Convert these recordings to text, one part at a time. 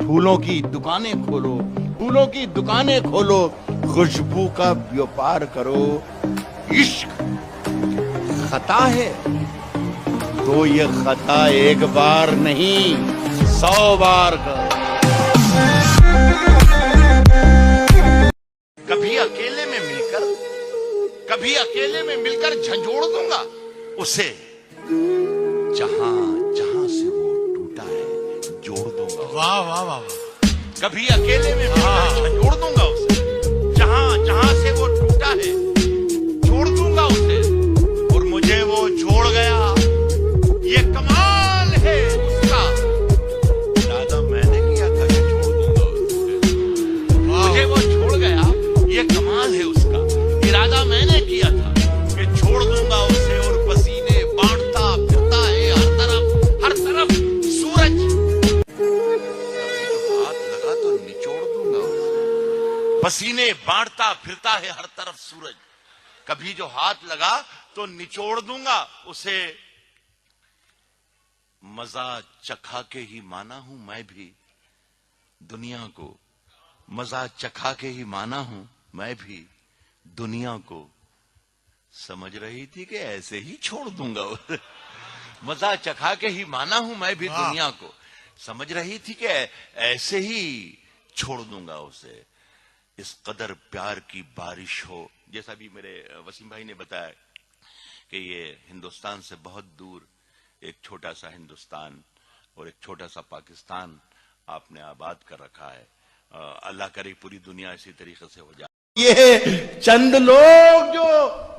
फूलों की दुकानें खोलो, फूलों की दुकानें खोलो, खुशबू का व्यापार करो। इश्क खता है तो ये खता एक बार नहीं 100 बार करो। कभी अकेले में मिलकर, कभी अकेले में मिलकर झंझोड़ दूंगा उसे, जहां जहां से वो टूटा है जोड़ दूंगा। वाह वाह वाह। कभी अकेले में मिलकर झंझोड़ दूंगा उसे, जहां जहां से वो टूटा है जोड़ दूंगा उसे। और मुझे वो छोड़ गया, ये कमाल है उसका। इरादा मैंने किया था कि छोड़ दूंगा उसे, मुझे वो छोड़ गया, ये कमाल है उसका। इरादा मैंने किया था कि छोड़ दूंगा उसे। और पसीने बांटता फिरता है हर तरफ सूरज। हाथ लगा तो निचोड़ दूंगा उसे। पसीने बांटता फिरता है हर तरफ सूरज। कभी जो हाथ लगा तो निचोड़ दूंगा उसे। मजा चखा के ही माना हूं मैं भी दुनिया को, मजा चखा के ही माना हूं मैं भी दुनिया को। समझ रही थी कि ऐसे ही छोड़ दूंगा मजा चखा के ही माना हूं मैं भी दुनिया को, समझ रही थी कि ऐसे ही छोड़ दूंगा उसे। इस कदर प्यार की बारिश हो, जैसा भी मेरे वसीम भाई ने बताया कि ये हिंदुस्तान से बहुत दूर एक छोटा सा हिंदुस्तान और एक छोटा सा पाकिस्तान आपने आबाद कर रखा है। अल्लाह करे पूरी दुनिया इसी तरीके से हो जाए। ये चंद लोग जो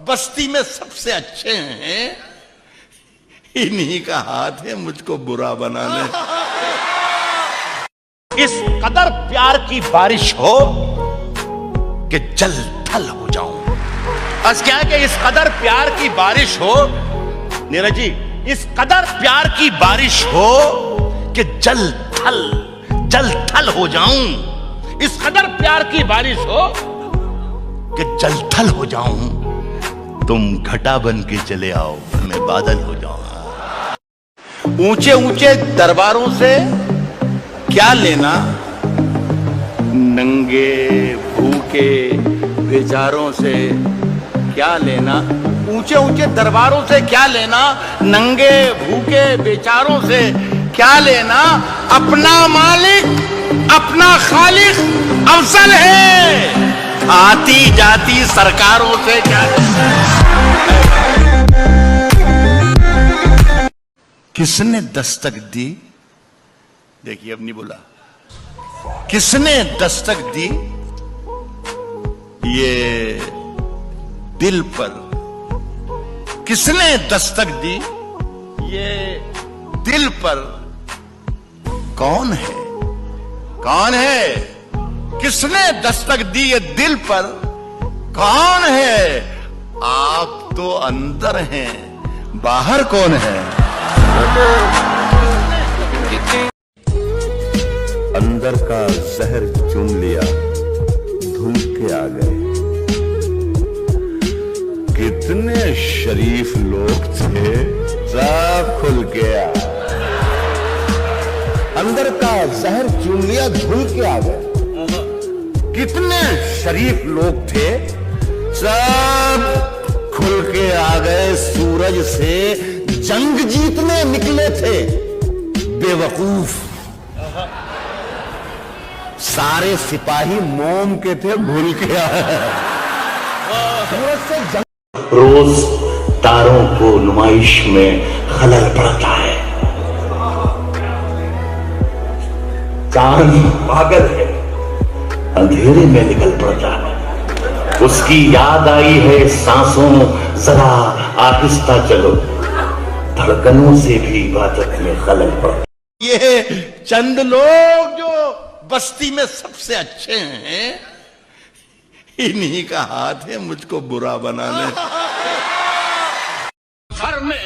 बस्ती में सबसे अच्छे हैं, इन्हीं का हाथ है मुझको बुरा बनाने। इस कदर प्यार की बारिश हो कि जल थल हो जाऊं। बस क्या है कि इस कदर प्यार की बारिश हो, नीरज जी, इस कदर प्यार की बारिश हो कि जल थल हो जाऊं। इस कदर प्यार की बारिश हो कि जल थल हो जाऊं। तुम घटा बन के चले आओ, मैं बादल हो जाऊं। ऊंचे ऊंचे दरबारों से क्या लेना, नंगे भूखे बेचारों से क्या लेना। ऊंचे ऊंचे दरबारों से क्या लेना, नंगे भूखे बेचारों से क्या लेना। अपना मालिक अपना खालिक अफसल है, आती जाती सरकारों से क्या लेना। किसने दस्तक दी, देखिए अब नहीं बोला, किसने दस्तक दी ये दिल पर, किसने दस्तक दी ये दिल पर। कौन है, कौन है, किसने दस्तक दी ये दिल पर। कौन है, आप तो अंदर हैं, बाहर कौन है। अंदर का जहर चुन लिया, धुल के आ गए। कितने शरीफ लोग थे, सब खुल के आ। अंदर का जहर चुन लिया, धुल के आ गए। कितने शरीफ लोग थे, सब खुल के आ गए। सूरज से जंग जीतने निकले थे बेवकूफ, सारे सिपाही मोम के थे, भूल के आए। सूरज से जंग। रोज तारों को नुमाइश में खलल पड़ता है। चांद पागल है, अंधेरे में निकल पड़ता है। उसकी याद आई है सांसों, जरा आहिस्ता चलो, धड़कनों से भी इबादत में खलल पड़ता। ये चंद लोग जो बस्ती में सबसे अच्छे हैं, इन्हीं का हाथ है मुझको बुरा बनाने। घर में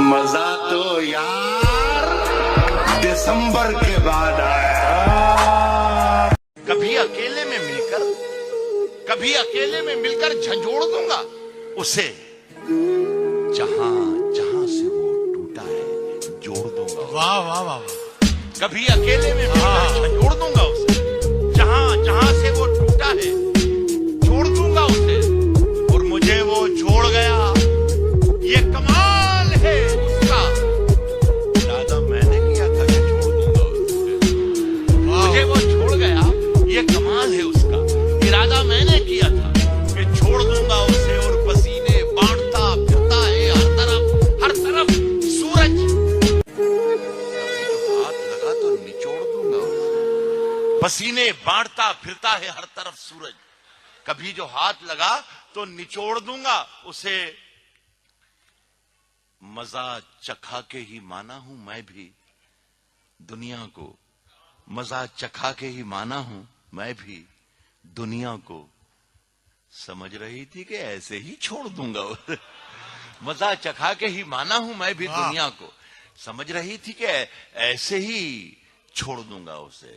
मजा तो यार दिसंबर के बाद आया। कभी अकेले में मिलकर, कभी अकेले में मिलकर झंझोड़ दूंगा उसे जहां जहां से वो टूटा है जोड़ दूंगा। वाह वाह वाह। कभी अकेले में भी जोड़ दूंगा उसे, जहां जहां से वो टूटा है जोड़ दूंगा उसे। और मुझे वो छोड़ गया, ये कमाल है उसका। इरादा मैंने किया था कि छोड़ दूंगा उसे, मुझे वो छोड़ गया, ये कमाल है उसका। इरादा मैंने किया था कि छोड़ दूंगा उसे। और पसीने बांटता फिरता है हर तरफ सूरज। हाथ लगा तो निचोड़ दूंगा उसे। पसीने बांटता फिरता है हर तरफ सूरज। कभी जो हाथ लगा तो निचोड़ दूंगा उसे। मजा चखा के ही माना हूं मैं भी दुनिया को। मजा चखा के ही माना हूं मैं भी दुनिया को। समझ रही थी कि ऐसे ही छोड़ दूंगा। मजा चखा के ही माना हूं मैं भी दुनिया को। समझ रही थी कि ऐसे ही छोड़ दूंगा उसे।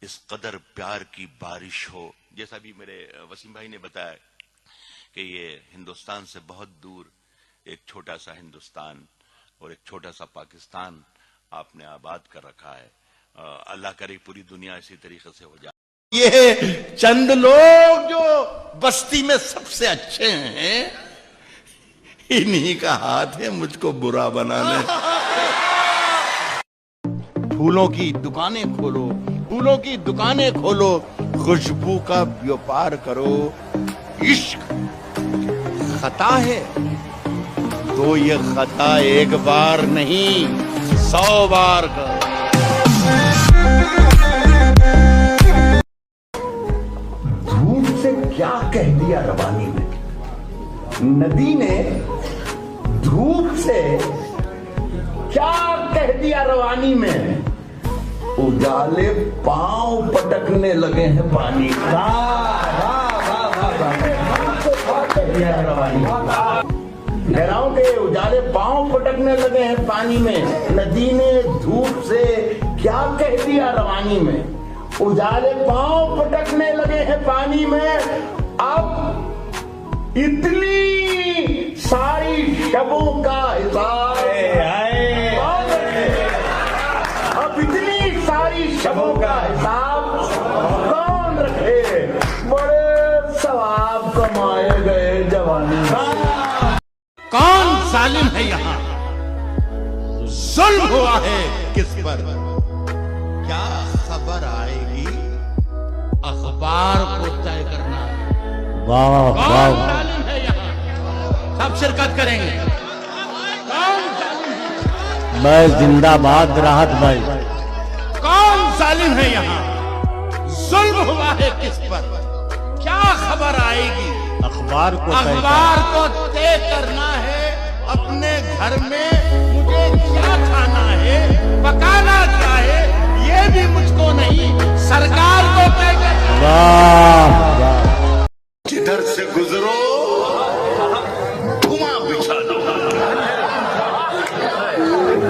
इस कदर प्यार की बारिश हो, जैसा भी मेरे वसीम भाई ने बताया कि ये हिंदुस्तान से बहुत दूर एक छोटा सा हिंदुस्तान और एक छोटा सा पाकिस्तान आपने आबाद कर रखा है। अल्लाह करे पूरी दुनिया इसी तरीके से हो जाए। ये चंद लोग जो बस्ती में सबसे अच्छे हैं, इन्हीं का हाथ है मुझको बुरा बनाने। फूलों की दुकानें खोलो, फूलों की दुकानें खोलो, खुशबू का व्यापार करो। इश्क खता है तो ये खता एक बार नहीं 100 बार करो। धूप से क्या कह दिया रवानी में? नदी ने धूप से क्या कह दिया रवानी में? उजाले पांव पटकने लगे हैं पानी। लहराओं के उजाले पांव पटकने लगे हैं पानी में। नदी ने धूप से क्या कह दिया रवानी में? उजाले पांव पटकने लगे हैं पानी में। अब इतनी सारी शबों का हिसाब कौन रखे? अब इतनी सारी शबों का हिसाब कौन रखे? बड़े सवाब कमाए गए जवानी। कौन जालिम है यहाँ? जुल्म हुआ है किस पर? क्या खबर आएगी अखबार को तय करना है। कौन जालिम है यहाँ? सब शिरकत करेंगे। कौन जालिम है? मैं जिंदाबाद राहत भाई। कौन जालिम है यहाँ? जुल्म हुआ है किस पर? क्या खबर आएगी अखबार को तय करना है। अपने घर में मुझे क्या खाना है, पकाना क्या है, ये भी मुझको नहीं, सरकार को तय करना है। जिधर से गुजरो धुआं बिछा दो,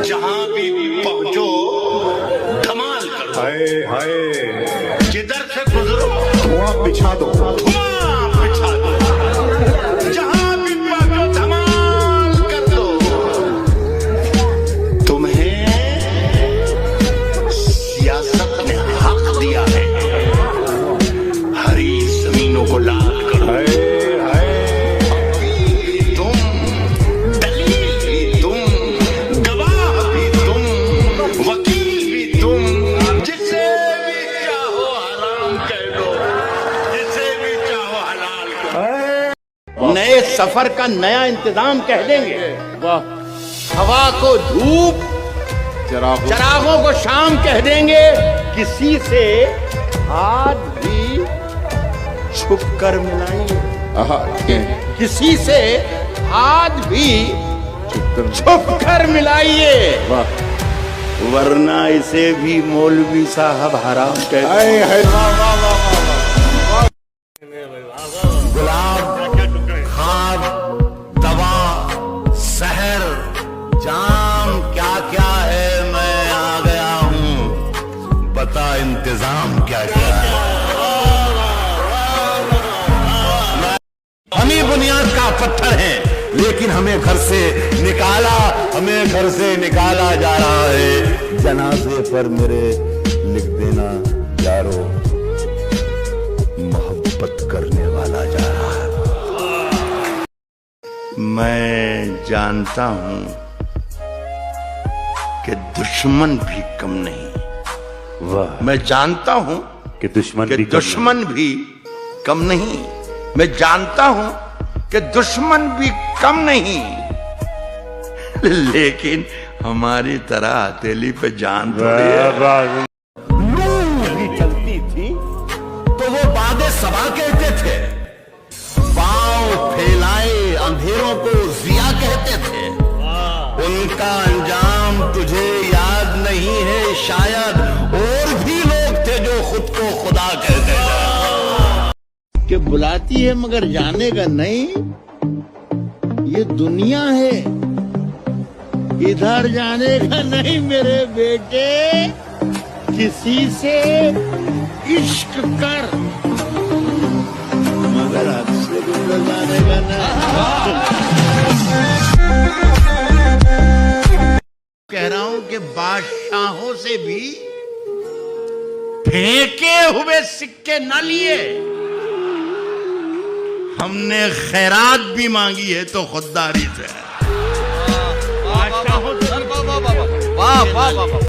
जहां भी पहुंचो धमाल करो। हाय हाय, जिधर से गुजरो धुआं बिछा दो, धुआं बिछा दो, जहां भी पहुंचो धमाल कर दो। तुम्हें सियासत ने हक दिया है, हरी जमीनों को लाल करो। तुम दलील भी तुम, गवाह भी तुम, वकील भी तुम, जिसे भी चाहो हराम कह दो, जिसे भी चाहो हलाल करो। नए सफर का नया इंतजाम कह देंगे। हवा को धूप, चरागों को शाम कह देंगे। किसी से हाथ भी छुप कर मिलाएंगे। किसी से हाथ भी छुप कर मिलाइए, वरना इसे भी मौलवी साहब हराम कहते हैं। गुलाब, खाद, दवा, शहर, जाम, क्या क्या है मैं आ गया हूँ। बता इंतजाम क्या क्या है। हमी बुनियाद का पत्थर लेकिन हमें घर से निकाला जा रहा है। जनाजे पर मेरे लिख देना यारो, मोहब्बत करने वाला जा रहा है। मैं जानता हूं कि दुश्मन भी कम नहीं। वाह, मैं जानता हूं कि दुश्मन कि भी दुश्मन भी कम नहीं। मैं जानता हूं कि दुश्मन भी कम नहीं, लेकिन हमारी तरह हथेली पे जान थोड़ी है। भी चलती थी तो वो बादे सबा कहते थे, पांव फैलाए अंधेरों को जिया कहते थे। उनका अंजाम तुझे याद नहीं है शायद, और भी लोग थे जो खुद को खुदा कहते थे। कि बुलाती है मगर जाने का नहीं, ये दुनिया है इधर जाने का नहीं मेरे बेटे। किसी से इश्क कर मगर आपसे उधर जाने का नहीं। कह रहा हूं कि बादशाहों से भी फेंके हुए सिक्के न लिए, हमने खैरात भी मांगी है तो खुददारी से। वाह वाह वाह।